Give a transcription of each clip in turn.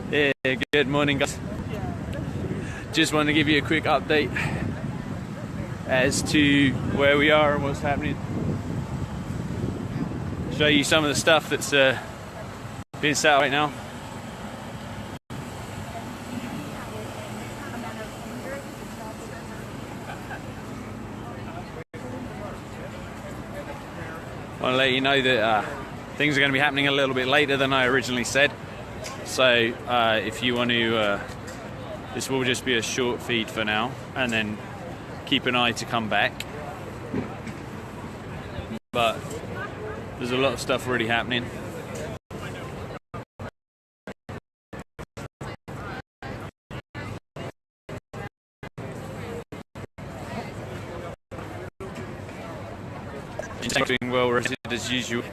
Yeah, good morning, guys. Just want to give you a quick update as to where we are and what's happening. Show you some of the stuff that's being set out right now. I want to let you know that things are going to be happening a little bit later than I originally said. So if you want to, this will just be a short feed for now, and then keep an eye to come back. But there's a lot of stuff already happening. Doing well rested as usual.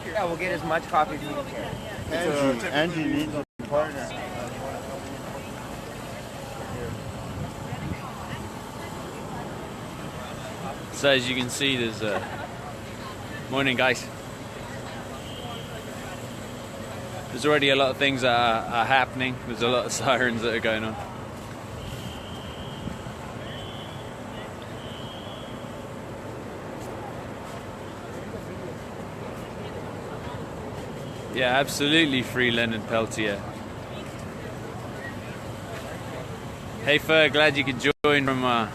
Yeah, we'll get as much coffee as we can. Angie needs a partner. So as you can see, there's morning, guys. There's already a lot of things that are happening. There's a lot of sirens that are going on. Yeah, absolutely free Leonard Peltier. Hey Fer, glad you could join from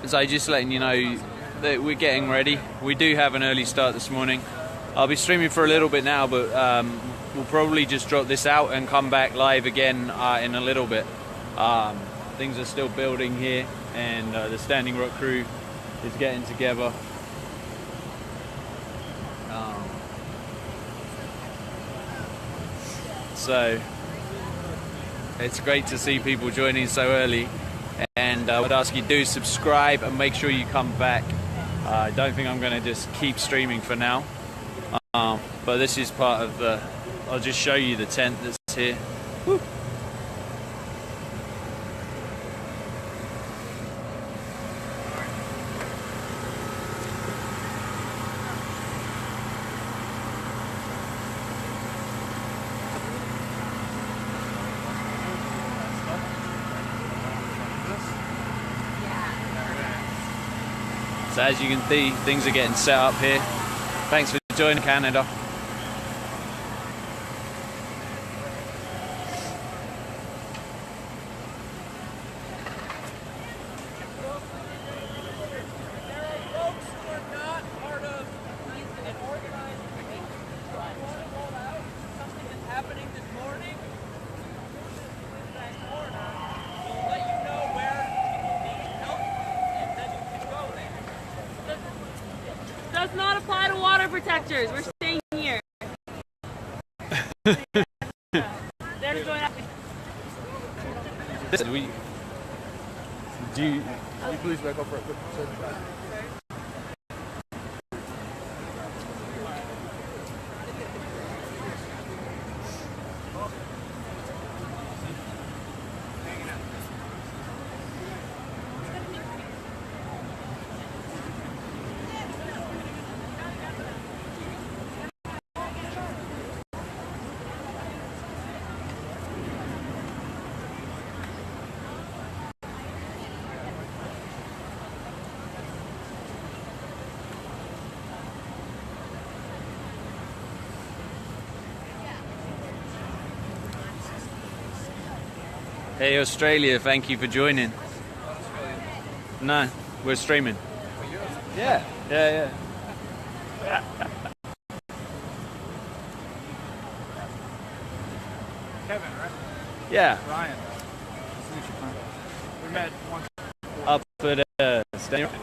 so just letting you know that we're getting ready. We do have an early start this morning. I'll be streaming for a little bit now, but we'll probably just drop this out and come back live again in a little bit. Things are still building here, and the Standing Rock crew is getting together. So it's great to see people joining so early, and I would ask you do subscribe and make sure you come back. I don't think I'm going to just keep streaming for now, but this is part of the, I'll just show you the tent that's here. Woo. So as you can see, things are getting set up here. Thanks for joining, Canada. Does not apply to water protectors. We're staying here. There to join up. Do you please back up for a quick second? Hey Australia, thank you for joining. No, we're streaming. Yeah. Kevin, right? Yeah. Ryan. We met once. Up at Standing Rock.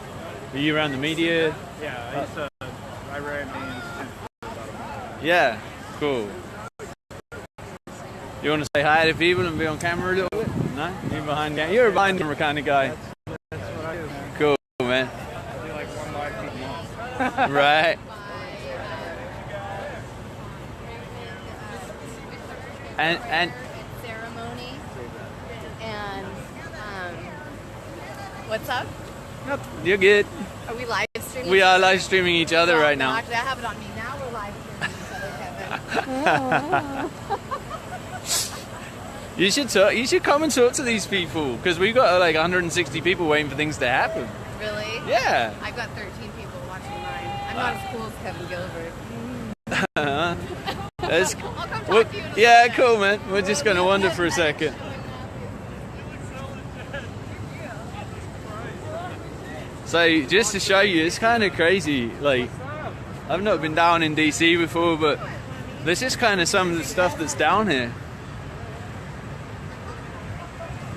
Were you around the media? Yeah, I ran the institute for about a month. Yeah, cool. You want to say hi to people and be on camera a little bit? No? You're behind camera. You're a behind camera kind of guy. That's what I do, man. Cool, man. I do like one live feed a month. Right. And ceremony. And what's up? nope, you're good. Are we live streaming? We are live streaming each other right no, now. Actually, I have it on me now. We're live streaming each other, Kevin. You should talk. You should come and talk to these people because we've got like 160 people waiting for things to happen. Really? Yeah. I've got 13 people watching mine. I'm not as cool as Kevin Gilbert. That's, I'll come talk well, to you. yeah, cool, man. We're just gonna wander for a second. So just to show you, it's kind of crazy. Like, I've not been down in DC before, but this is kind of some of the stuff that's down here.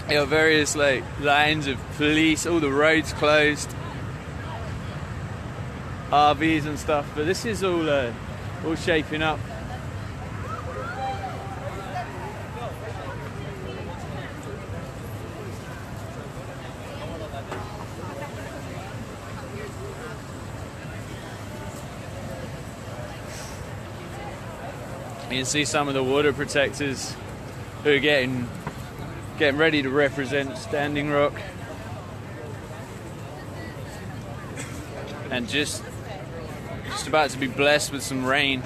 You know, various like lines of police, all the roads closed, RVs and stuff. But this is all shaping up. You can see some of the water protectors who are getting ready to represent Standing Rock, and just about to be blessed with some rain.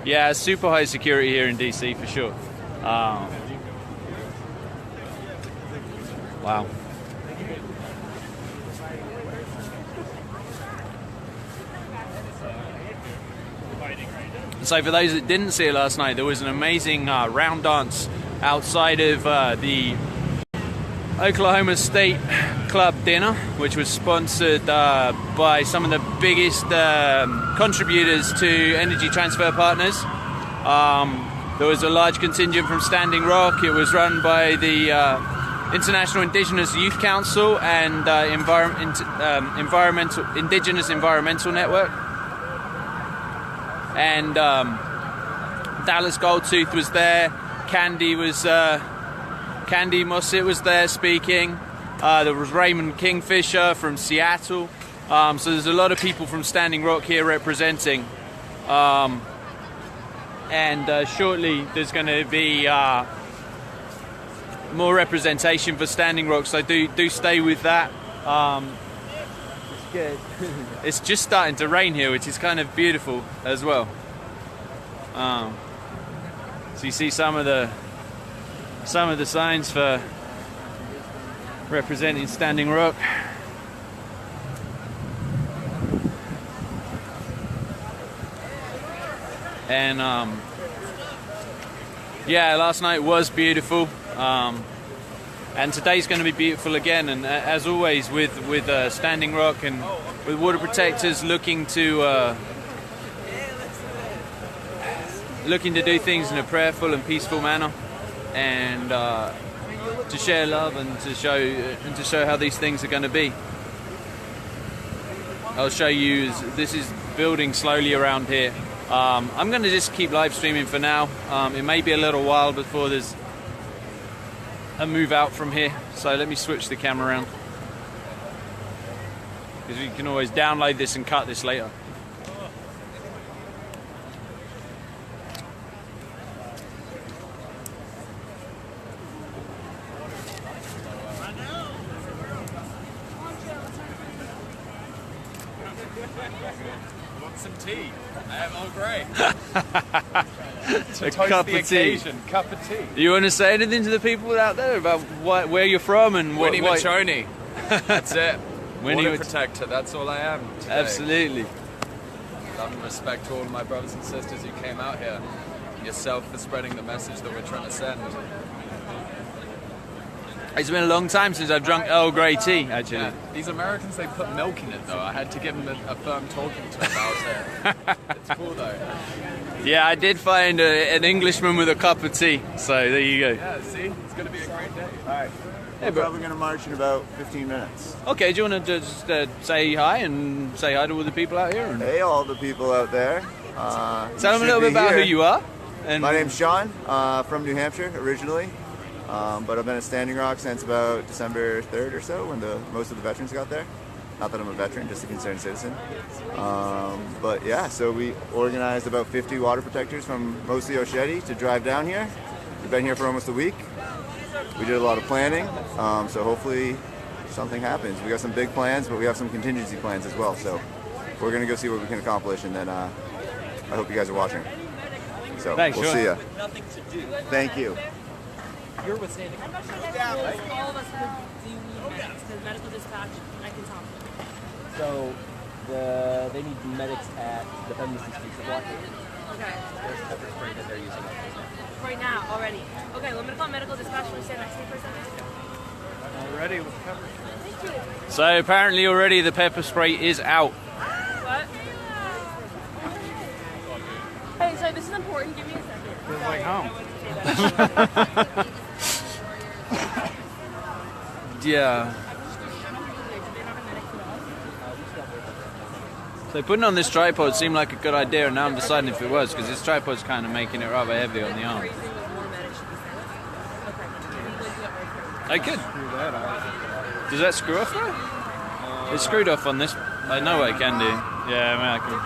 Yeah, super high security here in DC for sure. Wow. So for those that didn't see it last night, there was an amazing round dance outside of the Oklahoma State Club dinner, which was sponsored by some of the biggest contributors to Energy Transfer Partners. There was a large contingent from Standing Rock. It was run by the International Indigenous Youth Council and Indigenous Environmental Network. And Dallas Goldtooth was there. Candy Mossett was there speaking. There was Raymond Kingfisher from Seattle. So there's a lot of people from Standing Rock here representing. And shortly there's going to be more representation for Standing Rock. So do stay with that. It's good. It's just starting to rain here, which is kind of beautiful as well. So you see some of the signs for representing Standing Rock. And yeah, last night was beautiful. And today's going to be beautiful again, and as always with Standing Rock and with water protectors looking to do things in a prayerful and peaceful manner, and to share love and to show how these things are going to be. I'll show you. This is building slowly around here. I'm going to just keep live streaming for now. It may be a little while before there's a move out from here, so let me switch the camera around, because we can always download this and cut this later. Want some tea? I have Earl Grey. A cup of tea. Cup of tea. You want to say anything to the people out there about where you're from and what? Winnie Machoni. That's it. Winnie Water protector. That's all I am today. Absolutely. Love and respect to all of my brothers and sisters who came out here. Yourself for spreading the message that we're trying to send. It's been a long time since I've drunk Earl Grey tea, actually. Yeah. These Americans, they put milk in it though. I had to give them a firm talking to about it. It's cool though. Yeah, I did find an Englishman with a cup of tea, so there you go. Yeah, see? It's going to be a great day. All right. Hey, We're bro. probably going to march in about 15 minutes. Okay, do you want to just say hi and say hi to all the people out here? And Hey, all the people out there. tell them a little bit about who you are. And My name's Sean, from New Hampshire originally, but I've been at Standing Rock since about December 3rd or so when most of the veterans got there. Not that I'm a veteran, just a concerned citizen. But yeah, so we organized about 50 water protectors from mostly Osheti to drive down here. We've been here for almost a week. We did a lot of planning, so hopefully something happens. We got some big plans, but we have some contingency plans as well. So we're gonna go see what we can accomplish, and then I hope you guys are watching. So Thanks, we'll Sean. see ya. Thank you. All of us do you need medics? Because medical dispatch, I can talk. So they need medics at the Feminist Street block. Okay. There's pepper spray that they're using. Right now, already. Okay, let me call medical dispatch. Will you stand next to me for a second? Already with pepper spray. Thank you. So apparently already the pepper spray is out. What? Hey, sorry, this is important. Give me a second. Feels like home. Yeah. So putting on this tripod seemed like a good idea, and now I'm deciding if it was, because this tripod's kind of making it rather heavy on the arm. I could. Screw that out. Does that screw off though? It's screwed off on this. I know what I can do. Yeah, I mean, I can.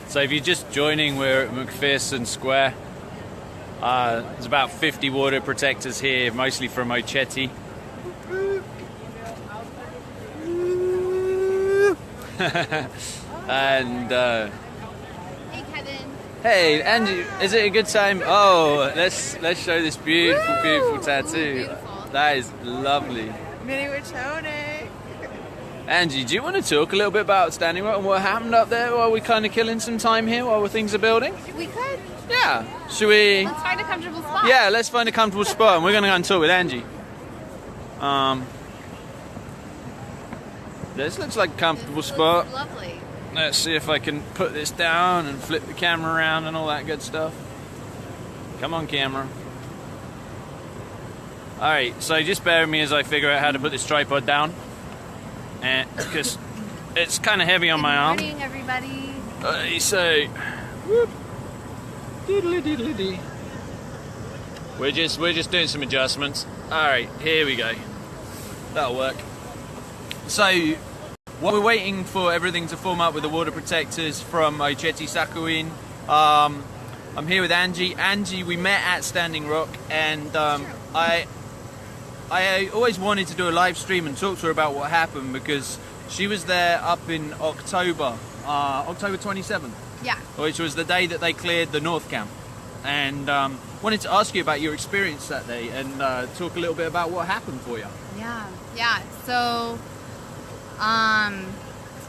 So if you're just joining, we're at McPherson Square. There's about 50 water protectors here, mostly from Osheti. And Hey, Kevin. hey, Angie, is it a good time? Oh, let's show this beautiful, beautiful tattoo. Beautiful. That is lovely. Mini Wachone. Angie, do you want to talk a little bit about Standing Rock and what happened up there while we're kind of killing some time here while things are building? We could. Yeah. Should we? Let's find a comfortable spot. Yeah, let's find a comfortable spot and we're going to go and talk with Angie. This looks like a comfortable spot. Looks lovely. Let's see if I can put this down and flip the camera around and all that good stuff. Come on, camera. Alright, so just bear with me as I figure out how to put this tripod down. And because it's kind of heavy on my arm. Good morning, everybody. So, whoop. Diddly diddly dee. We're just doing some adjustments. Alright, here we go. That'll work. So, while we're waiting for everything to form up with the water protectors from Osheti Sakuin, I'm here with Angie. Angie, we met at Standing Rock, and I always wanted to do a live stream and talk to her about what happened because she was there up in October 27th, Yeah. which was the day that they cleared the North Camp. And wanted to ask you about your experience that day and talk a little bit about what happened for you. Yeah. So,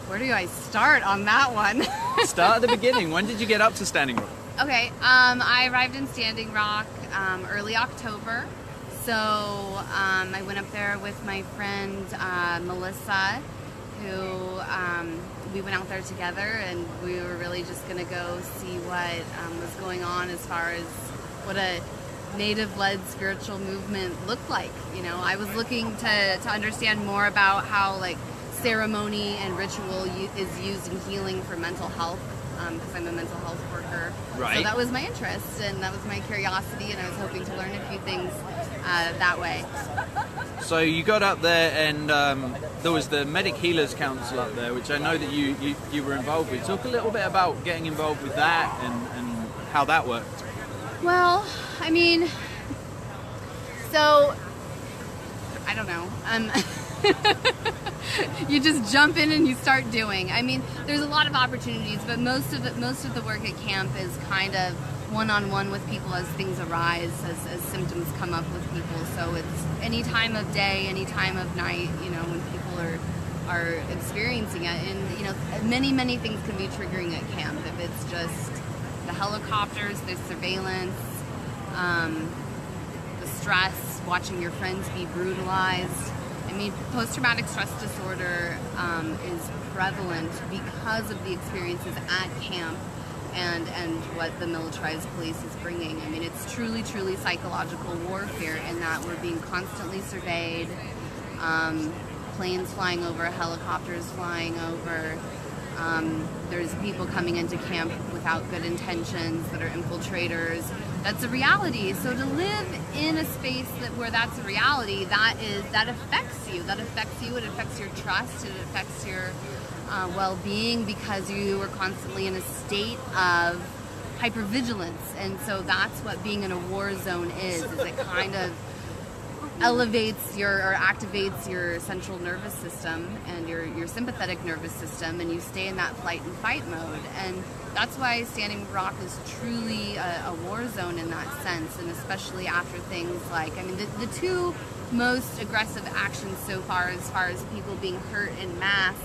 where do I start on that one? Start at the beginning. When did you get up to Standing Rock? Okay. I arrived in Standing Rock early October. So I went up there with my friend Melissa, who we went out there together, and we were really just going to go see what was going on as far as what a native-led spiritual movement looked like. You know, I was looking to understand more about how like ceremony and ritual is used in healing for mental health, because I'm a mental health worker. Right. So that was my interest, and that was my curiosity, and I was hoping to learn a few things that way. So you got up there, and there was the Medic Healers Council up there, which I know that you were involved with. Talk a little bit about getting involved with that and how that worked. Well, I mean, so I don't know. You just jump in and you start doing. I mean, there's a lot of opportunities, but most of the work at camp is kind of one-on-one with people as things arise, as symptoms come up with people. So it's any time of day, any time of night, you know, when people are are experiencing it. And you know, many things can be triggering at camp. If it's just the helicopters, the surveillance, the stress, watching your friends be brutalized. I mean, post-traumatic stress disorder is prevalent because of the experiences at camp and what the militarized police is bringing. I mean, it's truly psychological warfare in that we're being constantly surveyed, planes flying over, helicopters flying over. There's people coming into camp without good intentions that are infiltrators. That's a reality. So to live in a space where that's a reality, that affects you. That affects you. It affects your trust. It affects your well-being, because you are constantly in a state of hypervigilance. And so that's what being in a war zone is it kind of elevates or activates your central nervous system and your sympathetic nervous system, and you stay in that flight and fight mode. And that's why Standing Rock is truly a war zone in that sense, and especially after things like, I mean, the two most aggressive actions so far as people being hurt en masse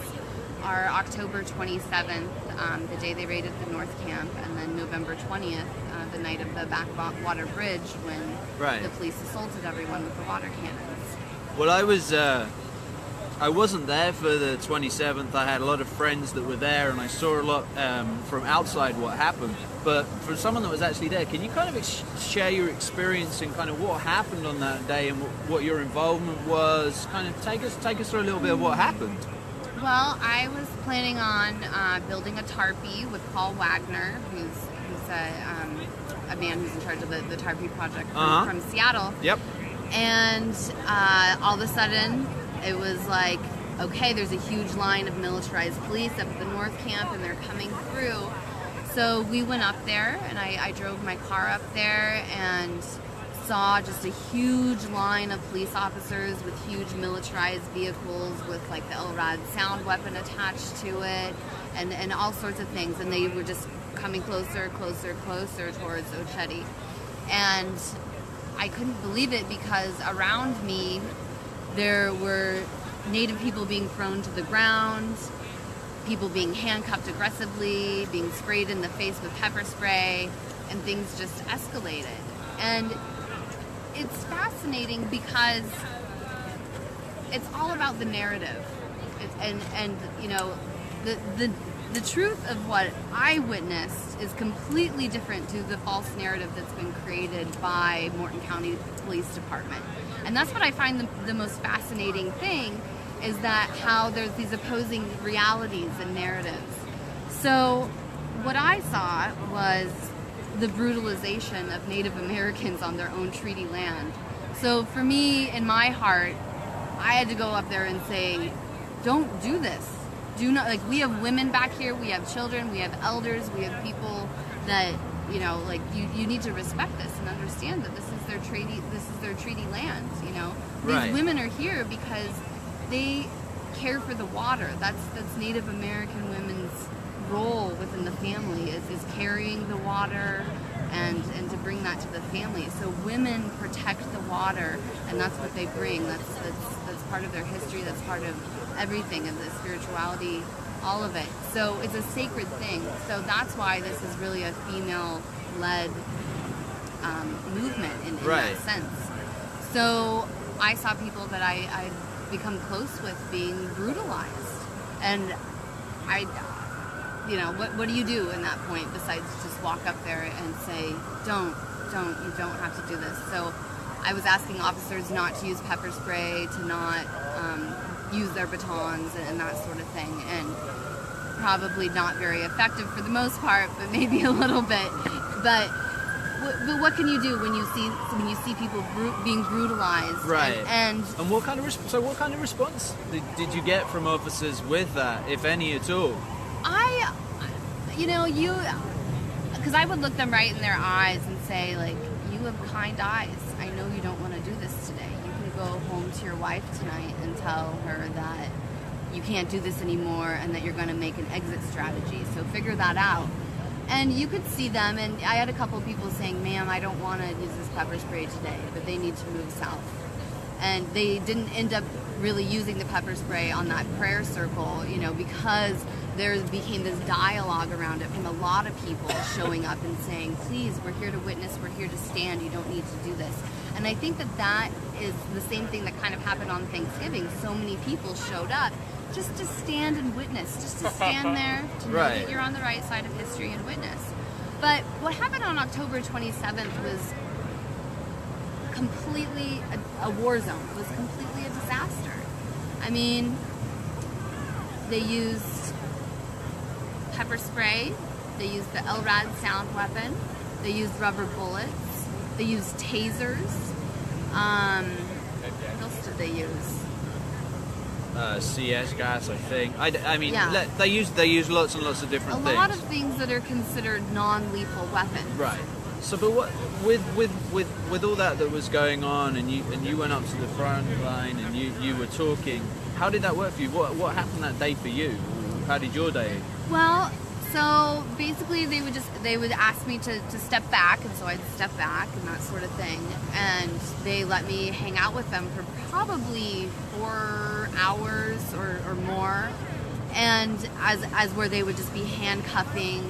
are October 27th, the day they raided the North Camp, and then November 20th, the night of the Backwater Bridge, when the police assaulted everyone with the water cannons. Well, I wasn't there for the 27th. I had a lot of friends that were there, and I saw a lot from outside what happened. But for someone that was actually there, can you kind of share your experience and kind of what happened on that day and what your involvement was? Kind of take us through a little bit of what happened. Well, I was planning on building a tarpy with Paul Wagner, who's a man who's in charge of the tarpy project from Seattle. Yep. And all of a sudden, it was like, okay, there's a huge line of militarized police up at the North Camp, and they're coming through. So we went up there, and I drove my car up there and saw just a huge line of police officers with huge militarized vehicles with like the LRAD sound weapon attached to it, and all sorts of things. And they were just coming closer towards Ochedi. And I couldn't believe it, because around me there were Native people being thrown to the ground, people being handcuffed aggressively, being sprayed in the face with pepper spray, and things just escalated. And it's fascinating because it's all about the narrative. And you know, the truth of what I witnessed is completely different to the false narrative that's been created by Morton County Police Department. And that's what I find the most fascinating thing, is that how there's these opposing realities and narratives. So what I saw was the brutalization of Native Americans on their own treaty land. So for me, in my heart, I had to go up there and say, don't do this. Do not, like, we have women back here, we have children, we have elders, we have people that, you know, like, you need to respect this and understand that this is their treaty land, you know. These women are here because they care for the water. That's Native American women's role within the family is carrying the water and to bring that to the family. So women protect the water, and that's what they bring. That's part of their history. That's part of everything, and the spirituality, all of it. So it's a sacred thing. So that's why this is really a female-led movement in that sense. So I saw people that I'd become close with being brutalized, and you know, what do you do in that point besides just walk up there and say, you don't have to do this. So I was asking officers not to use pepper spray, to not use their batons and that sort of thing, and probably not very effective for the most part, but maybe a little bit. But what can you do when you see people being brutalized? Right. And what kind of response did you get from officers with that, if any at all? Because I would look them right in their eyes and say, like, you have kind eyes. I know you don't want to do this today. You can go home to your wife tonight and tell her that you can't do this anymore and that you're going to make an exit strategy. So figure that out. And you could see them, and I had a couple of people saying, ma'am, I don't want to use this pepper spray today, but they need to move south. And they didn't end up really using the pepper spray on that prayer circle, you know, because there became this dialogue around it from a lot of people showing up and saying, please, we're here to witness, we're here to stand, you don't need to do this. And I think that that is the same thing that kind of happened on Thanksgiving. So many people showed up just to stand and witness, just to stand there, to know that you're on the right side of history and witness. But what happened on October 27th was completely a war zone. It was completely a disaster. I mean, they used pepper spray, they used the LRAD sound weapon, they used rubber bullets, they used tasers. What else did they use? CS gas, I think. I mean, Yeah. they use lots and lots of different things. A lot of things that are considered non-lethal weapons. Right. So, but what with all that was going on, and you went up to the front line, and you were talking. How did that work for you? What happened that day for you? How did your day? Well, so basically they would ask me to step back, and so I'd step back and that sort of thing, and they let me hang out with them for probably 4 hours or more, and as where they would just be handcuffing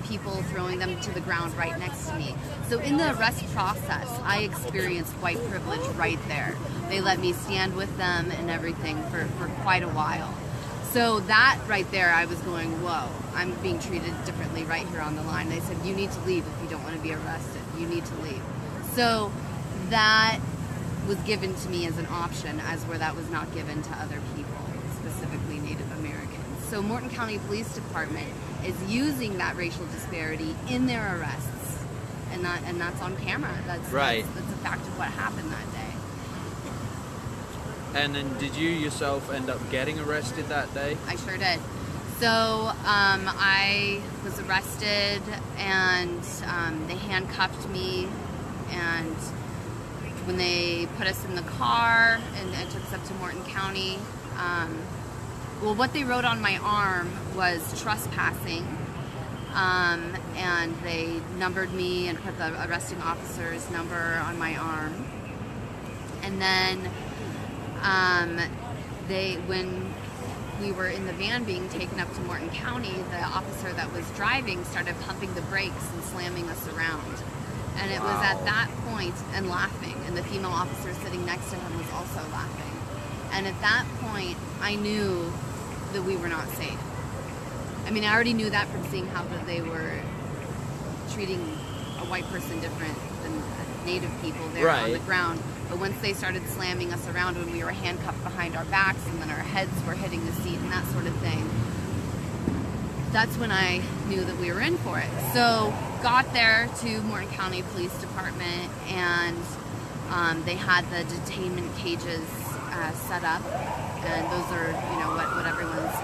people, throwing them to the ground right next to me. So in the arrest process, I experienced white privilege right there. They let me stand with them and everything for quite a while. So that right there, I was going, whoa, I'm being treated differently right here on the line. They said, you need to leave if you don't want to be arrested. You need to leave. So that was given to me as an option, as where that was not given to other people, specifically Native Americans. So Morton County Police Department is using that racial disparity in their arrests. And that's on camera. That's a fact of what happened that day. And then did you yourself end up getting arrested that day? I sure did. So I was arrested, and they handcuffed me, and when they put us in the car and took us up to Morton County, well, what they wrote on my arm was trespassing, and they numbered me and put the arresting officer's number on my arm. And then when we were in the van being taken up to Morton County, the officer that was driving started pumping the brakes and slamming us around. And it was at that point, and laughing, and the female officer sitting next to him was also laughing. And at that point, I knew that we were not safe. I mean, I already knew that from seeing how that they were treating a white person different than Native people there on the ground. But once they started slamming us around when we were handcuffed behind our backs, and then our heads were hitting the seat and that sort of thing, that's when I knew that we were in for it. So got there to Morton County Police Department, and they had the detainment cages set up, and those are, you know, what everyone's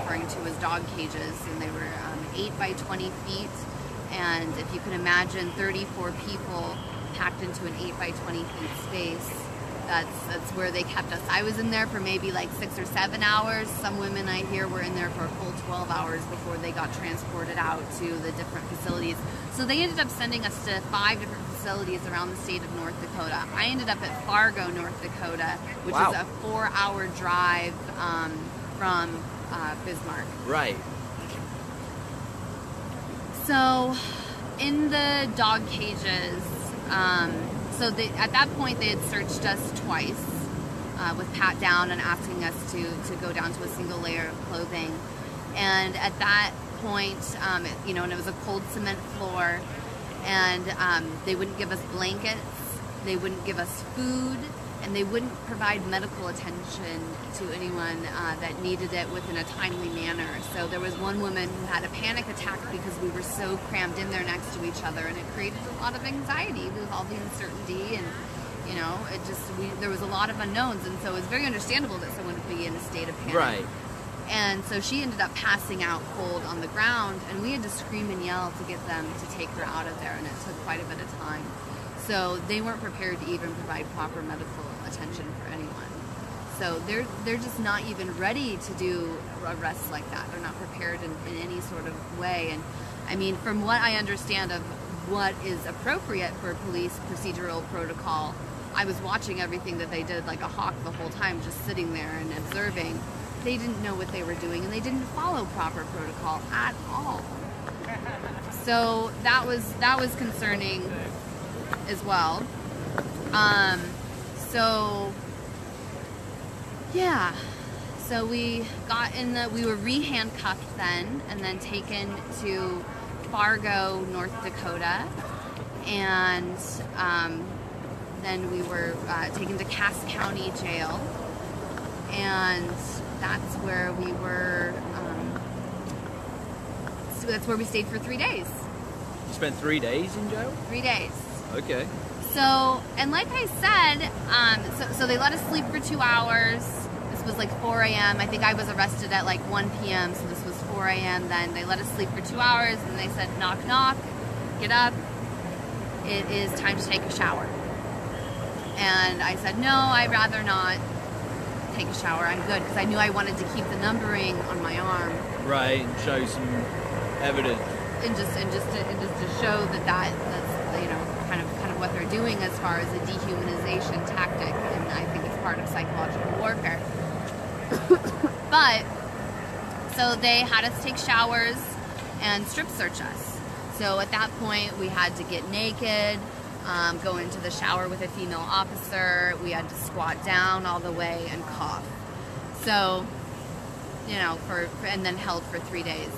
referring to as dog cages, and they were 8 by 20 feet, and if you can imagine 34 people packed into an 8 by 20 feet space, that's where they kept us. I was in there for maybe like 6 or 7 hours. Some women I hear were in there for a full 12 hours before they got transported out to the different facilities. So they ended up sending us to 5 different facilities around the state of North Dakota. I ended up at Fargo, North Dakota, which is a 4-hour drive from Bismarck. Right. So in the dog cages, at that point they had searched us twice with pat down and asking us to go down to a single layer of clothing. And at that point, and it was a cold cement floor, and they wouldn't give us blankets, they wouldn't give us food, and they wouldn't provide medical attention to anyone that needed it within a timely manner. So there was one woman who had a panic attack because we were so crammed in there next to each other, and it created a lot of anxiety with all the uncertainty, and there was a lot of unknowns, and so it was very understandable that someone would be in a state of panic. Right. And so she ended up passing out cold on the ground, and we had to scream and yell to get them to take her out of there, and it took quite a bit of time. So they weren't prepared to even provide proper medical attention for anyone. So they're just not even ready to do arrests like that. They're not prepared in any sort of way. And I mean, from what I understand of what is appropriate for police procedural protocol, I was watching everything that they did like a hawk the whole time, just sitting there and observing. They didn't know what they were doing, and they didn't follow proper protocol at all. So that was concerning as well. So we got we were re-handcuffed then, and then taken to Fargo, North Dakota, and then we were taken to Cass County Jail, and that's where we were. So that's where we stayed for 3 days. You spent 3 days in jail? 3 days. Okay. So, and like I said, so they let us sleep for 2 hours. This was like 4 a.m. I think I was arrested at like 1 p.m. So this was 4 a.m. Then they let us sleep for 2 hours, and they said, knock, knock, get up. It is time to take a shower. And I said, no, I'd rather not take a shower. I'm good, because I knew I wanted to keep the numbering on my arm. Right, and show some evidence. And just to show that's kind of what they're doing as far as a dehumanization tactic, and I think it's part of psychological warfare. But so they had us take showers and strip search us. So at that point, we had to get naked, go into the shower with a female officer. We had to squat down all the way and cough. So, and then held for 3 days.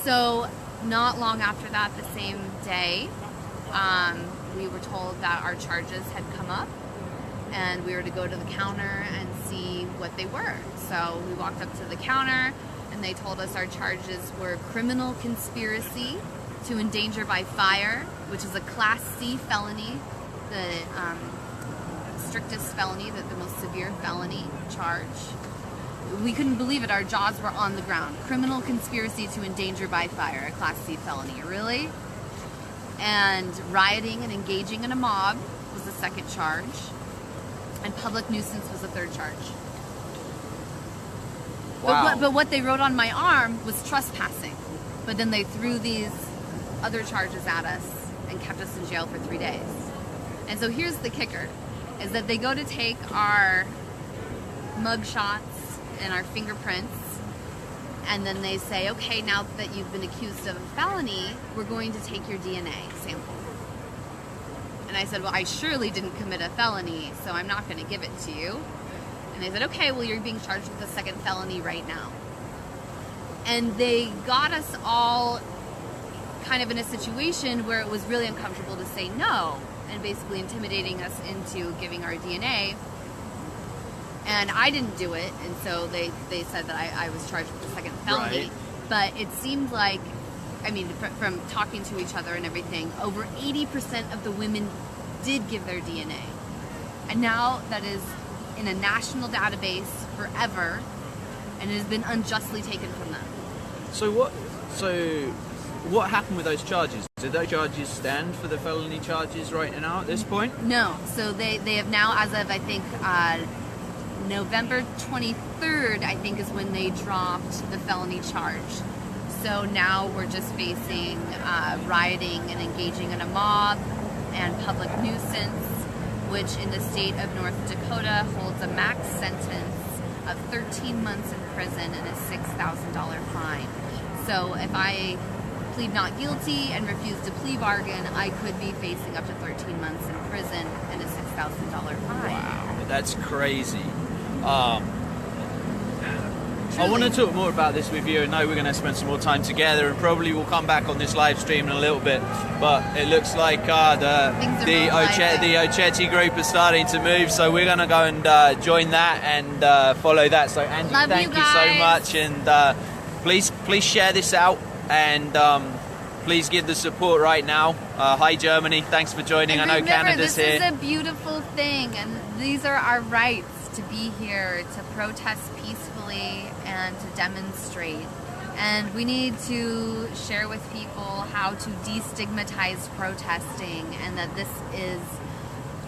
So not long after that, the same day, we were told that our charges had come up, and we were to go to the counter and see what they were. So we walked up to the counter, and they told us our charges were criminal conspiracy to endanger by fire, which is a Class C felony, the strictest felony, the most severe felony charge. We couldn't believe it. Our jaws were on the ground. Criminal conspiracy to endanger by fire, a Class C felony. Really? And rioting and engaging in a mob was the second charge. And public nuisance was the third charge. Wow. But what they wrote on my arm was trespassing. But then they threw these other charges at us and kept us in jail for 3 days. And so here's the kicker, is that they go to take our mug shots and our fingerprints, and then they say, okay, now that you've been accused of a felony, we're going to take your DNA sample. And I said, well, I surely didn't commit a felony, so I'm not going to give it to you. And they said, okay, well, you're being charged with a second felony right now. And they got us all kind of in a situation where it was really uncomfortable to say no, and basically intimidating us into giving our DNA. And I didn't do it, and so they said that I was charged with a second felony. Right. But it seemed like, I mean, from talking to each other and everything, over 80% of the women did give their DNA. And now that is in a national database forever, and it has been unjustly taken from them. So what happened with those charges? Did those charges stand for the felony charges right now at this point? No. So they have now, as of, I think, November 23rd, I think, is when they dropped the felony charge. So now we're just facing rioting and engaging in a mob and public nuisance, which in the state of North Dakota holds a max sentence of 13 months in prison and a $6,000 fine. So if I plead not guilty and refuse to plea bargain, I could be facing up to 13 months in prison and a $6,000 fine. Wow, that's crazy. I want to talk more about this with you. I know we're going to spend some more time together, and probably we'll come back on this live stream in a little bit. But it looks like the Ochetti group is starting to move, so we're going to go and join that and follow that. So Angie, thank you so much, and please share this out, and please give the support right now. Hi Germany, thanks for joining. And I know Canada's here. This is a beautiful thing, and these are our rights to be here, to protest peacefully and to demonstrate. And we need to share with people how to destigmatize protesting, and that this is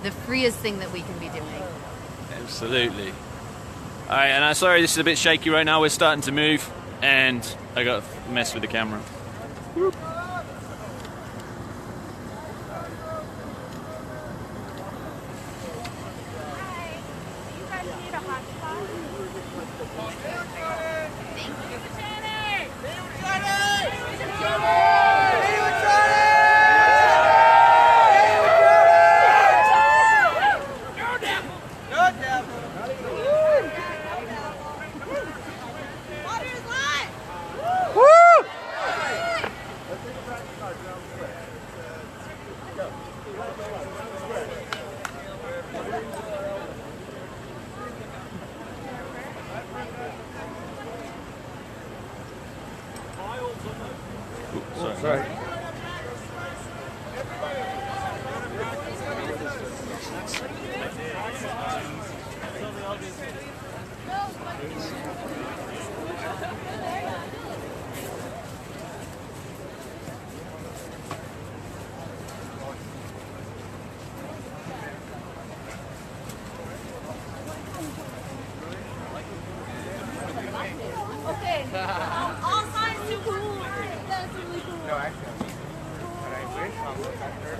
the freest thing that we can be doing. Absolutely. All right, and I'm sorry this is a bit shaky right now. We're starting to move, and I got to mess with the camera. Whoop. Right. Okay. All signs too cool. That's really cool. No, actually. But I wish I was after.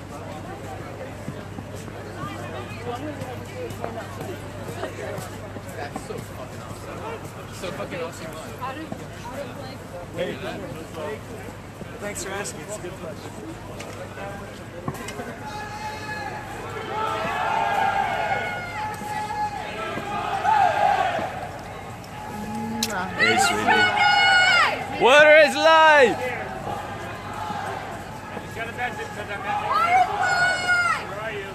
That's so fucking awesome. So fucking awesome. Thanks for asking. It's a good question. Hey, sweetie. Water is life! Where are you?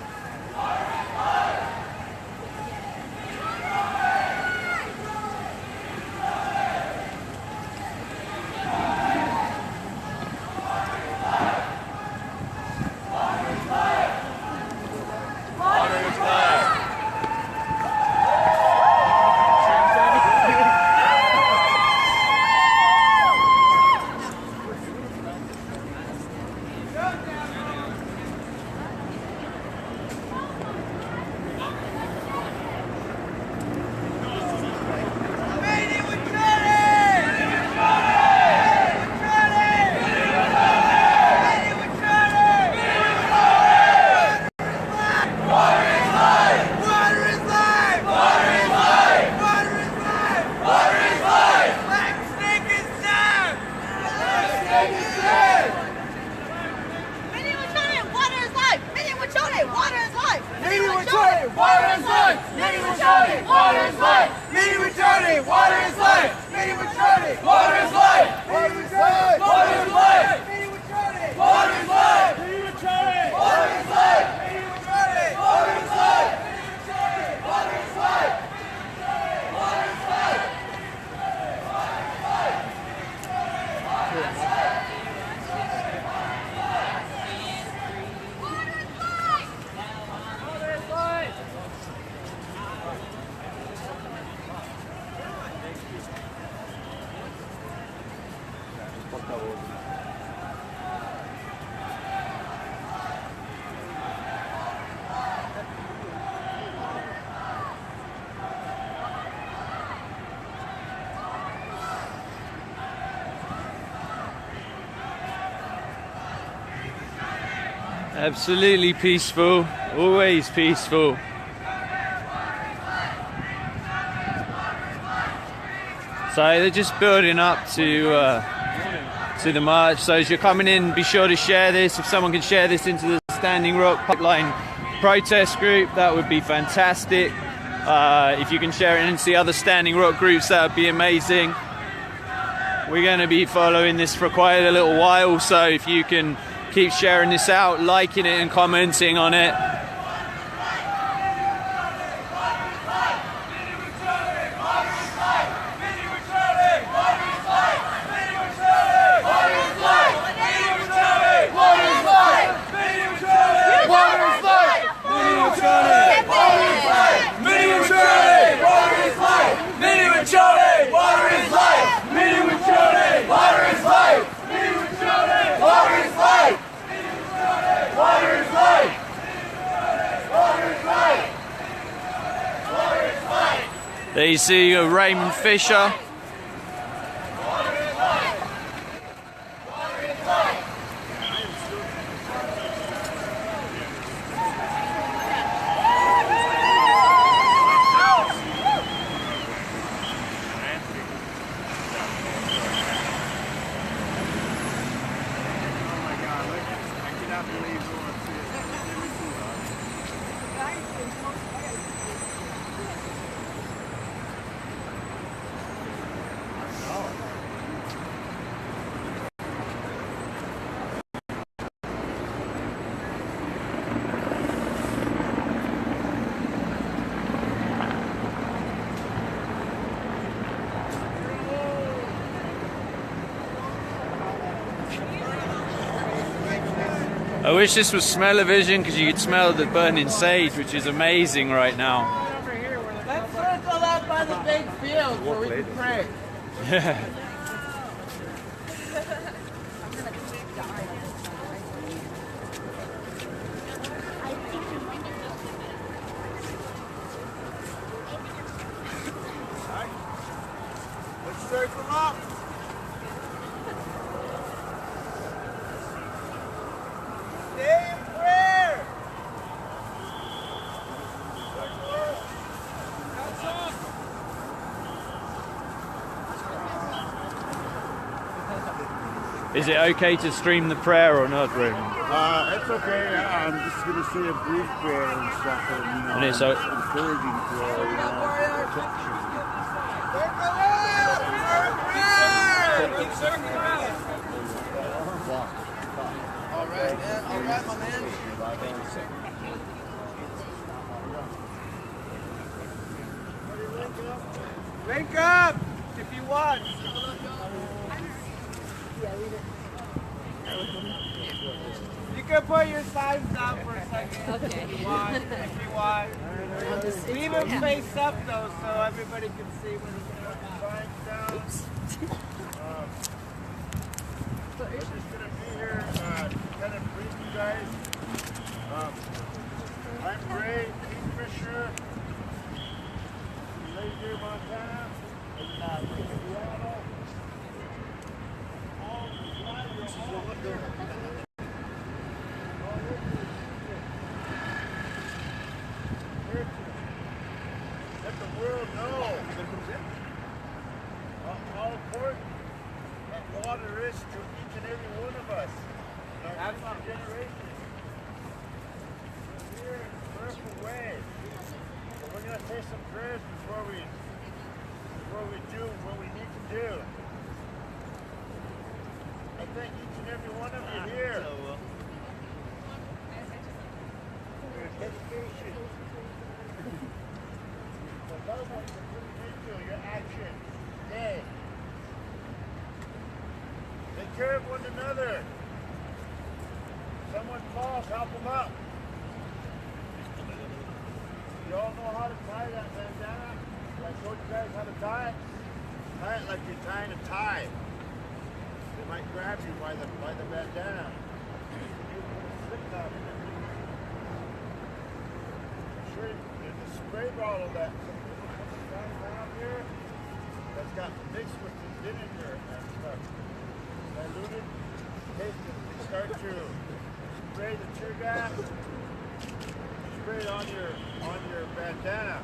Absolutely peaceful, always peaceful. So they're just building up to the march. So as you're coming in, be sure to share this. If someone can share this into the Standing Rock Pipeline protest group, that would be fantastic. If you can share it into the other Standing Rock groups, that would be amazing. We're going to be following this for quite a little while, so if you can keep sharing this out, liking it and commenting on it. There you see Raymond Fisher. I wish this was smell-o-vision because you could smell the burning sage, which is amazing right now. Let's circle up by the big field where we can pray. Yeah. Let's circle up. Stay in prayer. Is it okay to stream the prayer or not, Ruben? It's okay. I'm just going to say a brief prayer and stuff, and And it's o- encouraging prayer, protection. All right, man. All right, my man. Link up if you want. You can put your signs down for a second if you want. If you want. Leave them face up though, so everybody can see when you put the signs down. We're just gonna be here, kind of brief you guys. I'm Ray Kingfisher. Laser Montana. And Seattle. Let the world know how important that water is to each and every one of us. Our future generation. We're here in a prayerful way. But we're going to say some prayers before we do what we need to do. I thank each and every one of you here. Your dedication. The love that you're putting into your action today. Take care of one another. Someone falls, help them up. You all know how to tie that bandana? I showed you guys how to tie it. Tie it like you're tying a tie. They might grab you by the bandana. You put a slip knot in it. Sure, there's a spray bottle that some people put down here that's got mixed with the vinegar and stuff. Diluted. Take it. Start to spray the tear gas. Spray it on your bandana.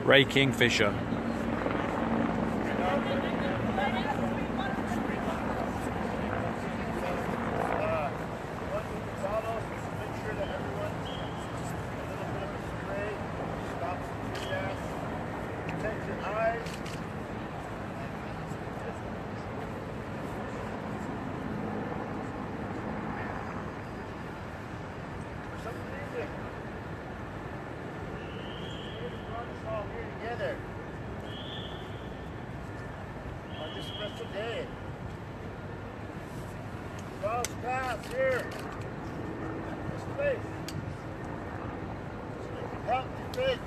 Ray Kingfisher. Here, this place. Help defend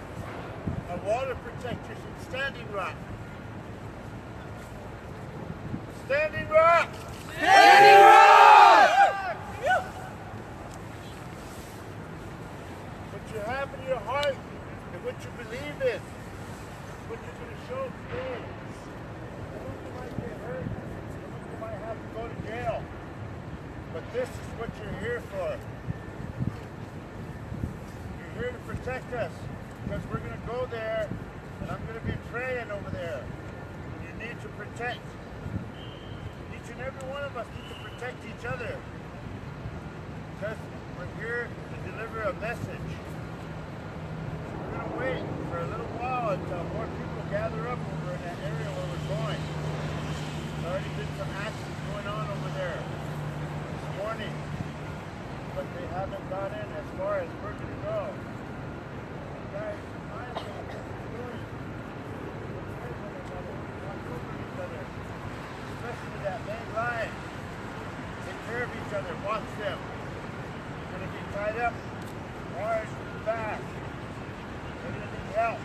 our water protectors in Standing Rock. Standing Rock! Standing Rock! What you have in your heart and what you believe in, what you're going to show today. Some of you might get hurt, some of you might have to go to jail. But this is what you're here for. You're here to protect us because we're going to go there and I'm going to be praying over there. You need to protect. Each and every one of us need to protect each other because we're here to deliver a message. We're going to wait for a little while until more people gather up over in that area where we're going. There's already been some action going on over there. Morning. haven't got in as far as we're going to go. You guys, I know what you're doing. Fight one another. Watch over each other. Especially that main line. Take care of each other. Watch them. You're going to be tied up hard and fast. They're going to need help.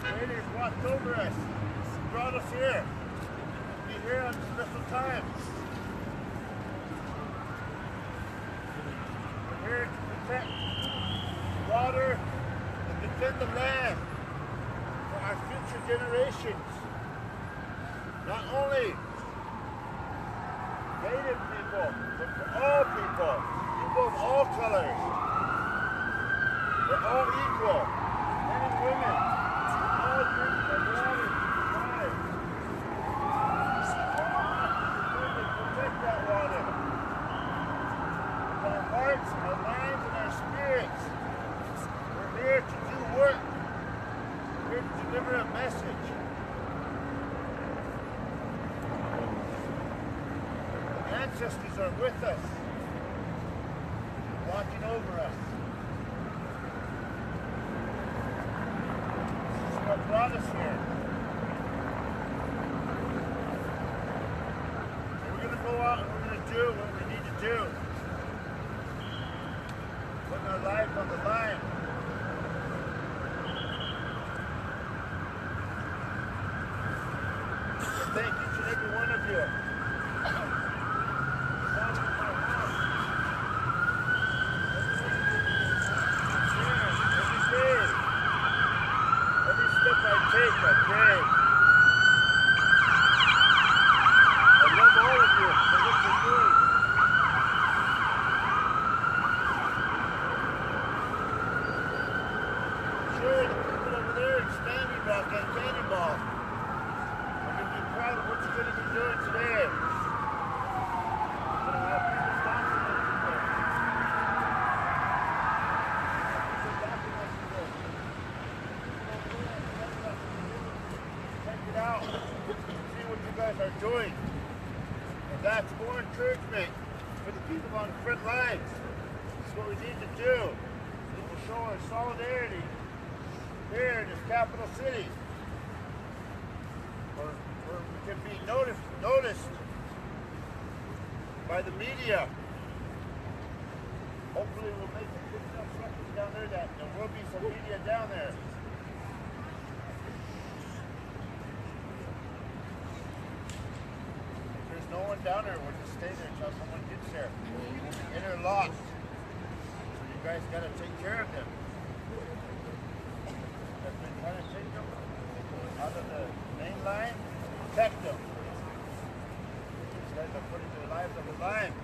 Raiders walked over us. Brought us here. Be here on special times. We're here to protect the water and defend the land for our future generations. Not only Native people, but for all people. People of all colors. We're all equal. Men and women. We all drink the water. Protect that water. With our hearts, our minds, and our spirits. We're here to do work. We're here to deliver a message. The ancestors are with us, watching over us. This is what brought us here. Go out and we're going to do what we need to do. Putting our lives on the line. So thank each and every one of you. Watching my house. Every day. Every step I take, I pray. Are doing, and that's more encouragement for the people on the front lines. This is what we need to do. It will show our solidarity here in this capital city, where we can be noticed by the media. Hopefully we'll make some good enough records down there that there will be some media down there. No one down there will just stay there until someone gets there. And they're lost. So you guys got to take care of them. I've been trying to take them out of the main line, protect them. These guys are putting their lives on the line.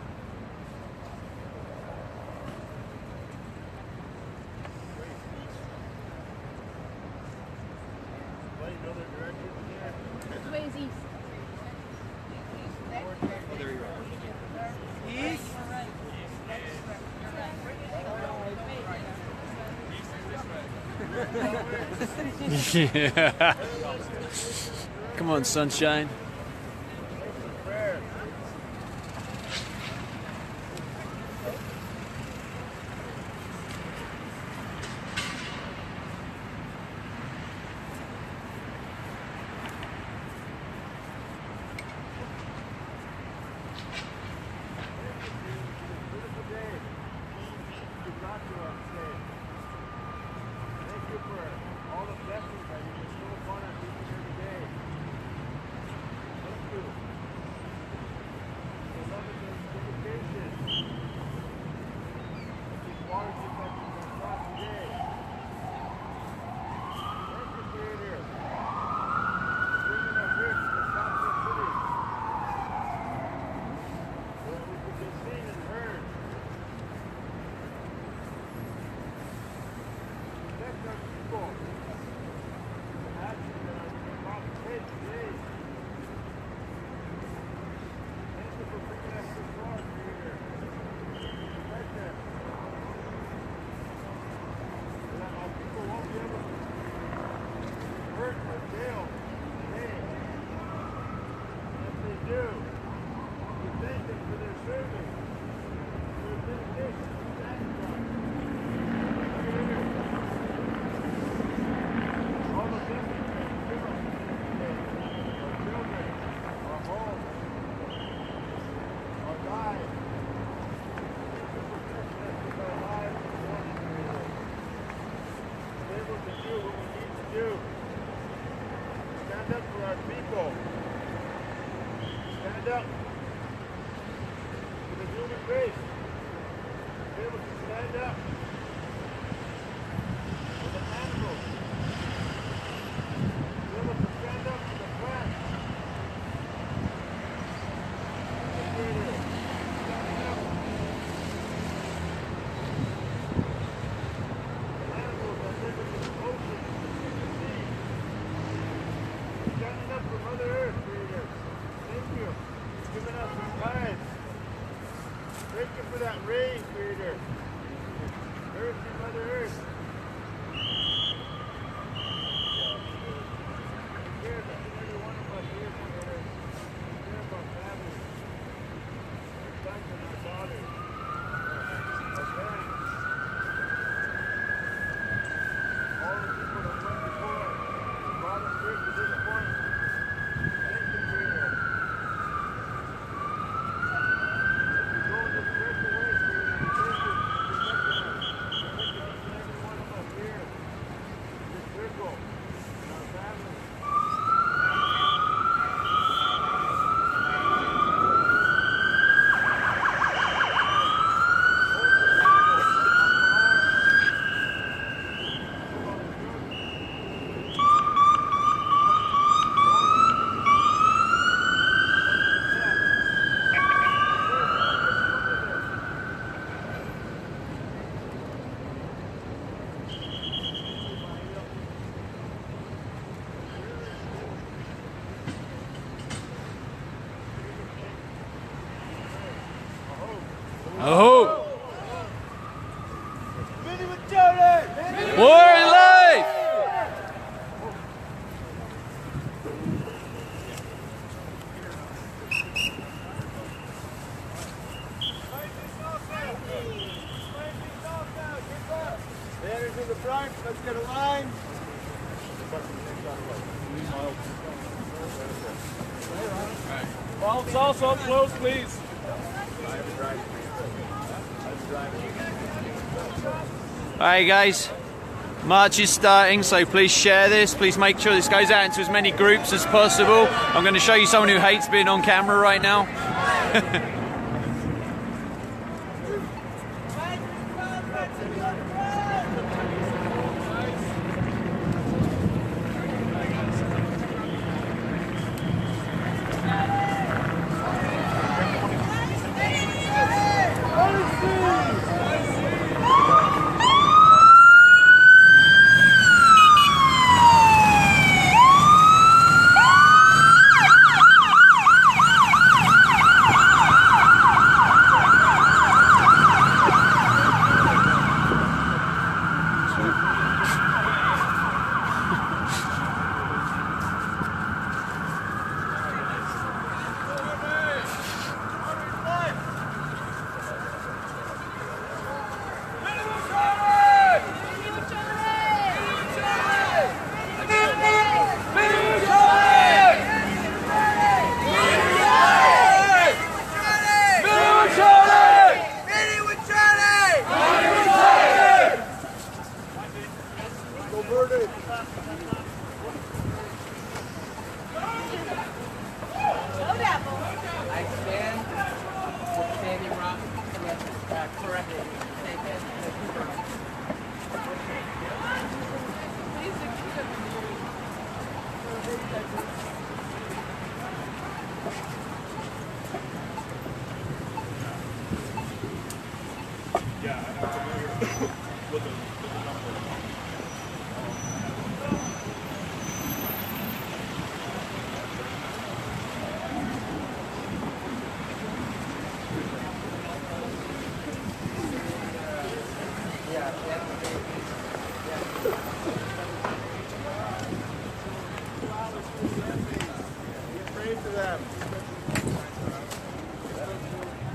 Well, you know the direction here? Which way is east? Yeah. Come on, sunshine. do. You think stand up for our people. Stand up for the human race. Be able to stand up for the animals. Be able to stand up for the plants. The creator. Standing up. The animals that live in the ocean, in the sea. Standing up for Mother Earth, creator. Thank you for giving us some lives. Thank you for that rain, creator. Earth and Mother Earth. Take care of each and every one of us here, Mother Earth. Take care of our families, our sons and our daughters, our parents, all the people that went before us, who brought us here to this point. Thank you, creator. Go in this special way, creator. We thank you for protecting us. Protecting each and every one of us here. In this circle. And our families. Oh! War and life! Standers in the front, let's get a line. Well, it's also up close, please. Alright guys, march is starting, so please share this. Please make sure this goes out into as many groups as possible. I'm going to show you someone who hates being on camera right now. I stand with Standing Rock correctly.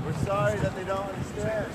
We're sorry that they don't understand.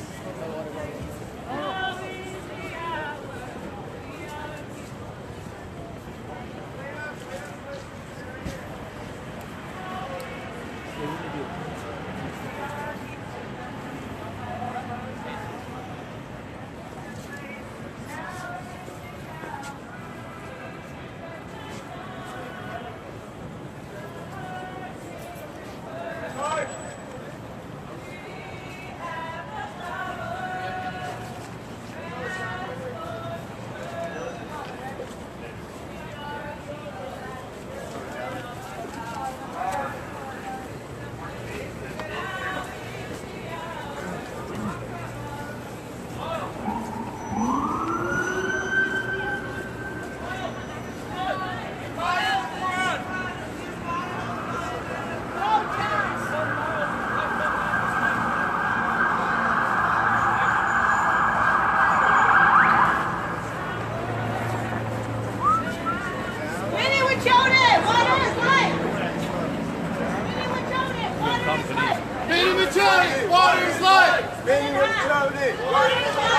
Wachone, water is life. Company. Water is life. Water is life.